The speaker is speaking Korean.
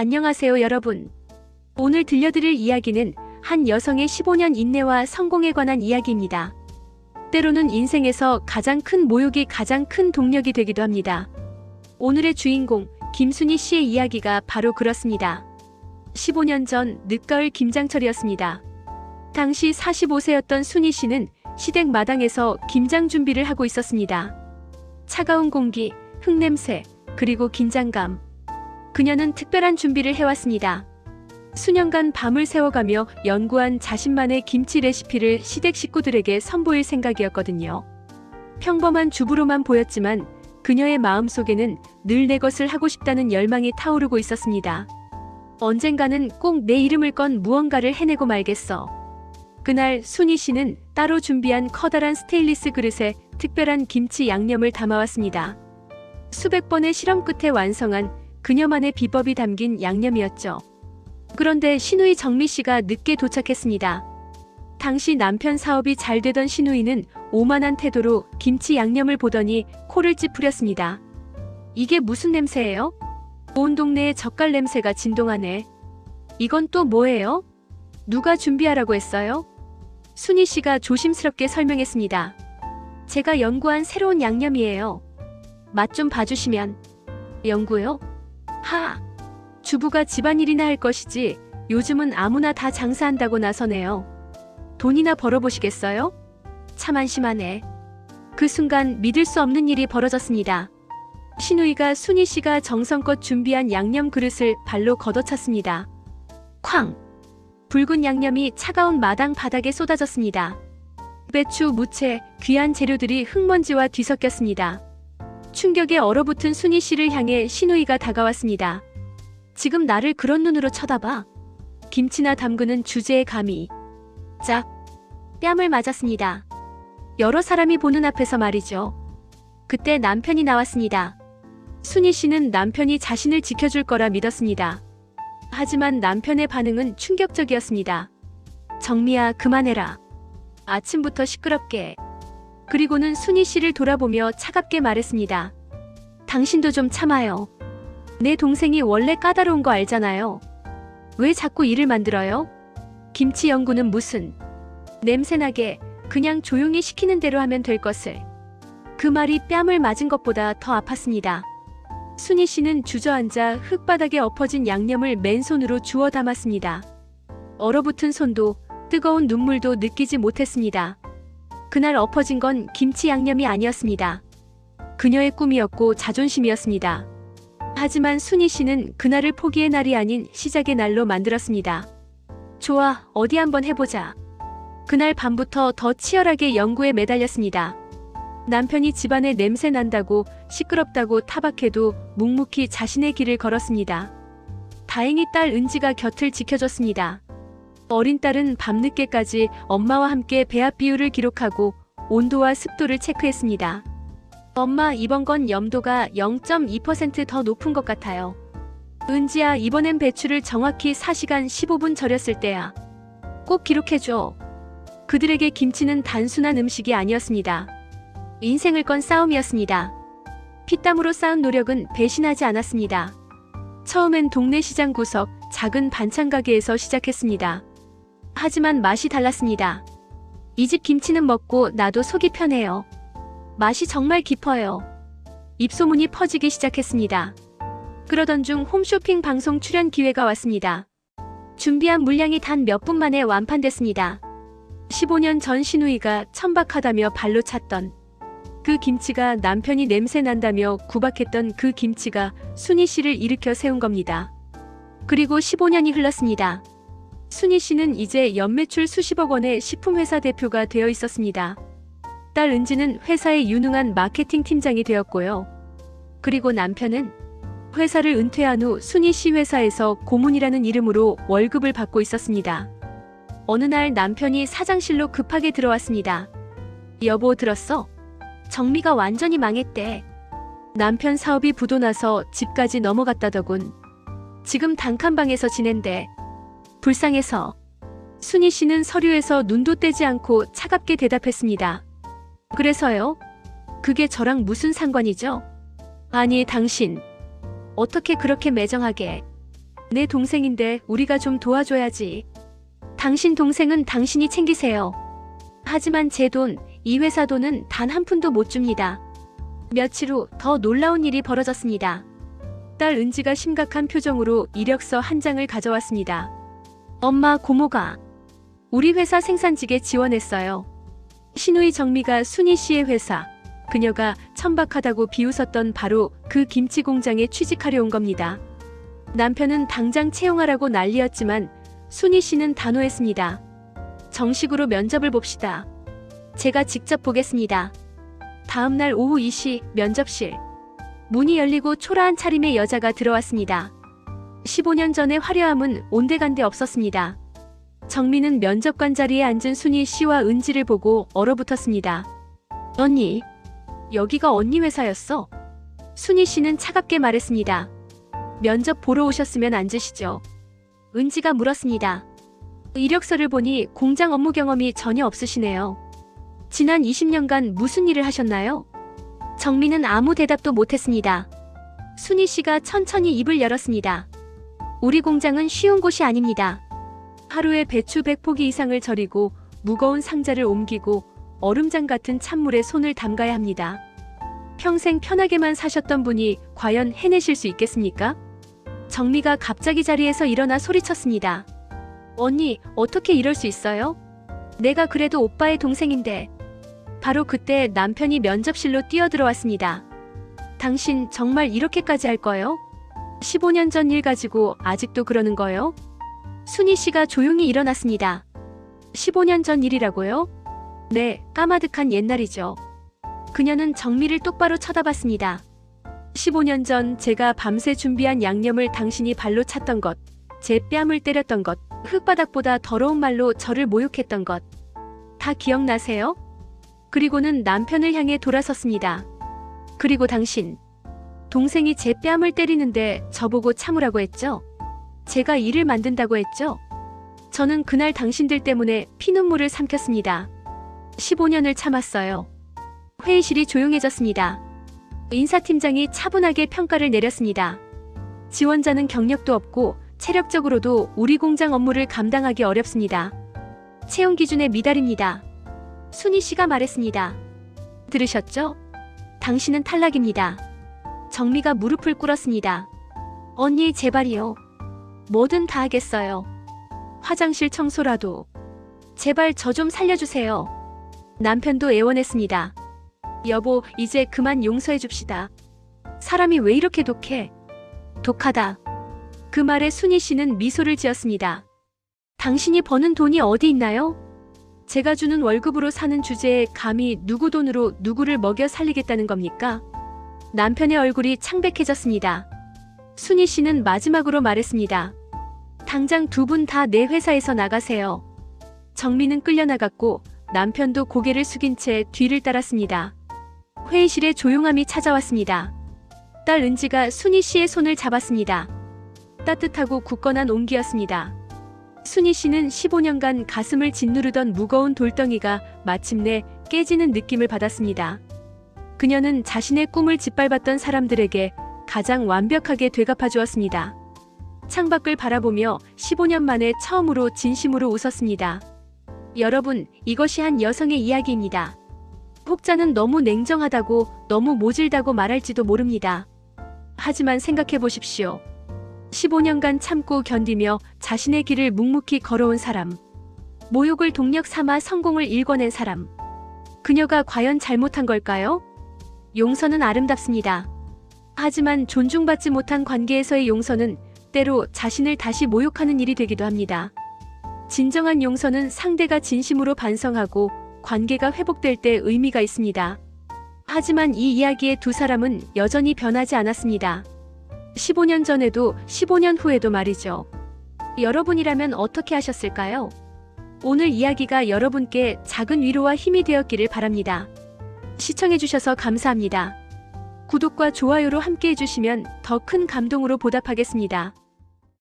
안녕하세요, 여러분. 오늘 들려드릴 이야기는 한 여성의 15년 인내와 성공에 관한 이야기입니다. 때로는 인생에서 가장 큰 모욕이 가장 큰 동력이 되기도 합니다. 오늘의 주인공, 김순희 씨의 이야기가 바로 그렇습니다. 15년 전 늦가을 김장철이었습니다. 당시 45세였던 순희 씨는 시댁 마당에서 김장 준비를 하고 있었습니다. 차가운 공기, 흙냄새, 그리고 긴장감. 그녀는 특별한 준비를 해왔습니다. 수년간 밤을 새워가며 연구한 자신만의 김치 레시피를 시댁 식구들에게 선보일 생각이었거든요. 평범한 주부로만 보였지만 그녀의 마음속에는 늘 내 것을 하고 싶다는 열망이 타오르고 있었습니다. 언젠가는 꼭 내 이름을 건 무언가를 해내고 말겠어. 그날 순희 씨는 따로 준비한 커다란 스테인리스 그릇에 특별한 김치 양념을 담아왔습니다. 수백 번의 실험 끝에 완성한 그녀만의 비법이 담긴 양념이었죠. 그런데 신우이 정미 씨가 늦게 도착했습니다. 당시 남편 사업이 잘 되던 신우이는 오만한 태도로 김치 양념을 보더니 코를 찌푸렸습니다. 이게 무슨 냄새예요? 온 동네에 젓갈 냄새가 진동하네. 이건 또 뭐예요? 누가 준비하라고 했어요? 순희 씨가 조심스럽게 설명했습니다. 제가 연구한 새로운 양념이에요. 맛 좀 봐주시면. 연구요? 하! 주부가 집안일이나 할 것이지 요즘은 아무나 다 장사한다고 나서네요. 돈이나 벌어보시겠어요? 참 한심하네. 그 순간 믿을 수 없는 일이 벌어졌습니다. 신우이가 순희 씨가 정성껏 준비한 양념 그릇을 발로 걷어찼습니다. 쾅! 붉은 양념이 차가운 마당 바닥에 쏟아졌습니다. 배추, 무채, 귀한 재료들이 흙먼지와 뒤섞였습니다. 충격에 얼어붙은 순희 씨를 향해 신우이가 다가왔습니다. 지금 나를 그런 눈으로 쳐다봐. 김치나 담그는 주제에 감히. 짝! 뺨을 맞았습니다. 여러 사람이 보는 앞에서 말이죠. 그때 남편이 나왔습니다. 순희 씨는 남편이 자신을 지켜줄 거라 믿었습니다. 하지만 남편의 반응은 충격적이었습니다. 정미야, 그만해라. 아침부터 시끄럽게. 그리고는 순희 씨를 돌아보며 차갑게 말했습니다. 당신도 좀 참아요. 내 동생이 원래 까다로운 거 알잖아요. 왜 자꾸 일을 만들어요? 김치 연구는 무슨. 냄새나게 그냥 조용히 시키는 대로 하면 될 것을. 그 말이 뺨을 맞은 것보다 더 아팠습니다. 순희 씨는 주저앉아 흙바닥에 엎어진 양념을 맨손으로 주워 담았습니다. 얼어붙은 손도 뜨거운 눈물도 느끼지 못했습니다. 그날 엎어진 건 김치 양념이 아니었습니다. 그녀의 꿈이었고 자존심이었습니다. 하지만 순희 씨는 그날을 포기의 날이 아닌 시작의 날로 만들었습니다. 좋아, 어디 한번 해보자. 그날 밤부터 더 치열하게 연구에 매달렸습니다. 남편이 집안에 냄새 난다고 시끄럽다고 타박해도 묵묵히 자신의 길을 걸었습니다. 다행히 딸 은지가 곁을 지켜줬습니다. 어린 딸은 밤늦게까지 엄마와 함께 배합 비율을 기록하고 온도와 습도를 체크했습니다. 엄마, 이번 건 염도가 0.2% 더 높은 것 같아요. 은지야, 이번엔 배추를 정확히 4시간 15분 절였을 때야. 꼭 기록해줘. 그들에게 김치는 단순한 음식이 아니었습니다. 인생을 건 싸움이었습니다. 피땀으로 쌓은 노력은 배신하지 않았습니다. 처음엔 동네 시장 구석 작은 반찬 가게에서 시작했습니다. 하지만 맛이 달랐습니다. 이 집 김치는 먹고 나도 속이 편해요. 맛이 정말 깊어요. 입소문이 퍼지기 시작했습니다. 그러던 중 홈쇼핑 방송 출연 기회가 왔습니다. 준비한 물량이 단 몇 분 만에 완판됐습니다. 15년 전 신우이가 천박하다며 발로 찼던 그 김치가, 남편이 냄새 난다며 구박했던 그 김치가 순희 씨를 일으켜 세운 겁니다. 그리고 15년이 흘렀습니다. 순희 씨는 이제 연매출 수십억 원의 식품회사 대표가 되어 있었습니다. 딸 은지는 회사의 유능한 마케팅 팀장이 되었고요. 그리고 남편은 회사를 은퇴한 후 순희 씨 회사에서 고문이라는 이름으로 월급을 받고 있었습니다. 어느 날 남편이 사장실로 급하게 들어왔습니다. 여보, 들었어? 정미가 완전히 망했대. 남편 사업이 부도나서 집까지 넘어갔다더군. 지금 단칸방에서 지낸대. 불쌍해서. 순희 씨는 서류에서 눈도 떼지 않고 차갑게 대답했습니다. 그래서요? 그게 저랑 무슨 상관이죠? 아니, 당신. 어떻게 그렇게 매정하게. 내 동생인데 우리가 좀 도와줘야지. 당신 동생은 당신이 챙기세요. 하지만 제 돈, 이 회사 돈은 단 한 푼도 못 줍니다. 며칠 후 더 놀라운 일이 벌어졌습니다. 딸 은지가 심각한 표정으로 이력서 한 장을 가져왔습니다. 엄마, 고모가 우리 회사 생산직에 지원했어요. 시누이 정미가 순희 씨의 회사, 그녀가 천박하다고 비웃었던 바로 그 김치 공장에 취직하려 온 겁니다. 남편은 당장 채용하라고 난리였지만 순희 씨는 단호했습니다. 정식으로 면접을 봅시다. 제가 직접 보겠습니다. 다음 날 오후 2시 면접실. 문이 열리고 초라한 차림의 여자가 들어왔습니다. 15년 전의 화려함은 온데간데 없었습니다. 정민은 면접관 자리에 앉은 순희 씨와 은지를 보고 얼어붙었습니다. 언니, 여기가 언니 회사였어? 순희 씨는 차갑게 말했습니다. 면접 보러 오셨으면 앉으시죠. 은지가 물었습니다. 이력서를 보니 공장 업무 경험이 전혀 없으시네요. 지난 20년간 무슨 일을 하셨나요? 정민은 아무 대답도 못했습니다. 순희 씨가 천천히 입을 열었습니다. 우리 공장은 쉬운 곳이 아닙니다. 하루에 배추 100포기 이상을 절이고 무거운 상자를 옮기고 얼음장 같은 찬물에 손을 담가야 합니다. 평생 편하게만 사셨던 분이 과연 해내실 수 있겠습니까? 정미가 갑자기 자리에서 일어나 소리쳤습니다. 언니, 어떻게 이럴 수 있어요? 내가 그래도 오빠의 동생인데. 바로 그때 남편이 면접실로 뛰어들어왔습니다. 당신 정말 이렇게까지 할 거예요? 15년 전 일 가지고 아직도 그러는 거예요? 순희 씨가 조용히 일어났습니다. 15년 전 일이라고요? 네, 까마득한 옛날이죠. 그녀는 정미를 똑바로 쳐다봤습니다. 15년 전 제가 밤새 준비한 양념을 당신이 발로 찼던 것, 제 뺨을 때렸던 것, 흙바닥보다 더러운 말로 저를 모욕했던 것, 다 기억나세요? 그리고는 남편을 향해 돌아섰습니다. 그리고 당신, 동생이 제 뺨을 때리는데 저보고 참으라고 했죠? 제가 일을 만든다고 했죠? 저는 그날 당신들 때문에 피눈물을 삼켰습니다. 15년을 참았어요. 회의실이 조용해졌습니다. 인사팀장이 차분하게 평가를 내렸습니다. 지원자는 경력도 없고 체력적으로도 우리 공장 업무를 감당하기 어렵습니다. 채용 기준에 미달입니다. 순희 씨가 말했습니다. 들으셨죠? 당신은 탈락입니다. 정미가 무릎을 꿇었습니다. 언니, 제발이요. 뭐든 다 하겠어요. 화장실 청소라도. 제발 저 좀 살려주세요. 남편도 애원했습니다. 여보, 이제 그만 용서해 줍시다. 사람이 왜 이렇게 독해? 독하다. 그 말에 순희 씨는 미소를 지었습니다. 당신이 버는 돈이 어디 있나요? 제가 주는 월급으로 사는 주제에 감히 누구 돈으로 누구를 먹여 살리겠다는 겁니까? 남편의 얼굴이 창백해졌습니다. 순희 씨는 마지막으로 말했습니다. 당장 두 분 다 내 회사에서 나가세요. 정민은 끌려나갔고 남편도 고개를 숙인 채 뒤를 따랐습니다. 회의실에 조용함이 찾아왔습니다. 딸 은지가 순희 씨의 손을 잡았습니다. 따뜻하고 굳건한 온기였습니다. 순희 씨는 15년간 가슴을 짓누르던 무거운 돌덩이가 마침내 깨지는 느낌을 받았습니다. 그녀는 자신의 꿈을 짓밟았던 사람들에게 가장 완벽하게 되갚아 주었습니다. 창밖을 바라보며 15년 만에 처음으로 진심으로 웃었습니다. 여러분, 이것이 한 여성의 이야기입니다. 혹자는 너무 냉정하다고, 너무 모질다고 말할지도 모릅니다. 하지만 생각해 보십시오. 15년간 참고 견디며 자신의 길을 묵묵히 걸어온 사람. 모욕을 동력 삼아 성공을 일궈낸 사람. 그녀가 과연 잘못한 걸까요? 용서는 아름답습니다. 하지만 존중받지 못한 관계에서의 용서는 때로 자신을 다시 모욕하는 일이 되기도 합니다. 진정한 용서는 상대가 진심으로 반성하고 관계가 회복될 때 의미가 있습니다. 하지만 이 이야기의 두 사람은 여전히 변하지 않았습니다. 15년 전에도 15년 후에도 말이죠. 여러분이라면 어떻게 하셨을까요? 오늘 이야기가 여러분께 작은 위로와 힘이 되었기를 바랍니다. 시청해주셔서 감사합니다. 구독과 좋아요로 함께 해주시면 더 큰 감동으로 보답하겠습니다.